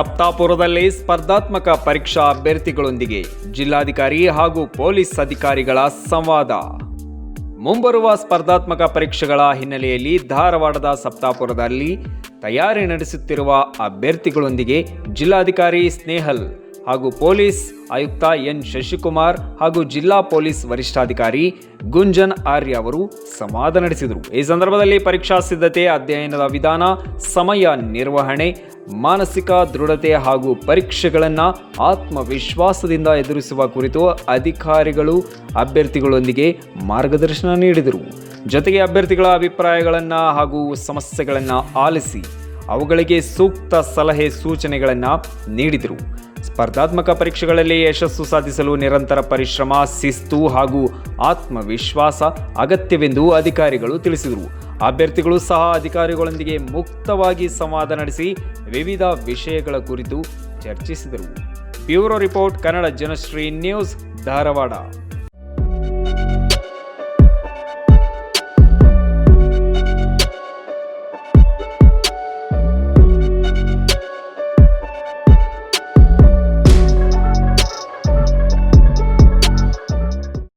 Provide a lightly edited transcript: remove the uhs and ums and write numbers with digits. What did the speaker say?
ಸಪ್ತಾಪುರದಲ್ಲಿ ಸ್ಪರ್ಧಾತ್ಮಕ ಪರೀಕ್ಷಾ ಅಭ್ಯರ್ಥಿಗಳೊಂದಿಗೆ ಜಿಲ್ಲಾಧಿಕಾರಿ ಹಾಗೂ ಪೊಲೀಸ್ ಅಧಿಕಾರಿಗಳ ಸಂವಾದ. ಮುಂಬರುವ ಸ್ಪರ್ಧಾತ್ಮಕ ಪರೀಕ್ಷೆಗಳ ಹಿನ್ನೆಲೆಯಲ್ಲಿ ಧಾರವಾಡದ ಸಪ್ತಾಪುರದಲ್ಲಿ ತಯಾರಿ ನಡೆಸುತ್ತಿರುವ ಅಭ್ಯರ್ಥಿಗಳೊಂದಿಗೆ ಜಿಲ್ಲಾಧಿಕಾರಿ ಸ್ನೇಹಲ್ ಹಾಗೂ ಪೊಲೀಸ್ ಆಯುಕ್ತ ಎನ್ ಶಶಿಕುಮಾರ್ ಹಾಗೂ ಜಿಲ್ಲಾ ಪೊಲೀಸ್ ವರಿಷ್ಠಾಧಿಕಾರಿ ಗುಂಜನ್ ಆರ್ಯ ಅವರು ಸಂವಾದ ನಡೆಸಿದರು. ಈ ಸಂದರ್ಭದಲ್ಲಿ ಪರೀಕ್ಷಾ ಸಿದ್ಧತೆ, ಅಧ್ಯಯನದ ವಿಧಾನ, ಸಮಯ ನಿರ್ವಹಣೆ, ಮಾನಸಿಕ ದೃಢತೆ ಹಾಗೂ ಪರೀಕ್ಷೆಗಳನ್ನು ಆತ್ಮವಿಶ್ವಾಸದಿಂದ ಎದುರಿಸುವ ಕುರಿತು ಅಧಿಕಾರಿಗಳು ಅಭ್ಯರ್ಥಿಗಳೊಂದಿಗೆ ಮಾರ್ಗದರ್ಶನ ನೀಡಿದರು. ಜೊತೆಗೆ ಅಭ್ಯರ್ಥಿಗಳ ಅಭಿಪ್ರಾಯಗಳನ್ನು ಹಾಗೂ ಸಮಸ್ಯೆಗಳನ್ನು ಆಲಿಸಿ ಅವುಗಳಿಗೆ ಸೂಕ್ತ ಸಲಹೆ ಸೂಚನೆಗಳನ್ನು ನೀಡಿದರು. ಸ್ಪರ್ಧಾತ್ಮಕ ಪರೀಕ್ಷೆಗಳಲ್ಲಿ ಯಶಸ್ಸು ಸಾಧಿಸಲು ನಿರಂತರ ಪರಿಶ್ರಮ, ಶಿಸ್ತು ಹಾಗೂ ಆತ್ಮವಿಶ್ವಾಸ ಅಗತ್ಯವೆಂದು ಅಧಿಕಾರಿಗಳು ತಿಳಿಸಿದರು. ಅಭ್ಯರ್ಥಿಗಳು ಸಹ ಅಧಿಕಾರಿಗಳೊಂದಿಗೆ ಮುಕ್ತವಾಗಿ ಸಂವಾದ ನಡೆಸಿ ವಿವಿಧ ವಿಷಯಗಳ ಕುರಿತು ಚರ್ಚಿಸಿದರು. Bureau report, Kannada Janashree news, Dharwad.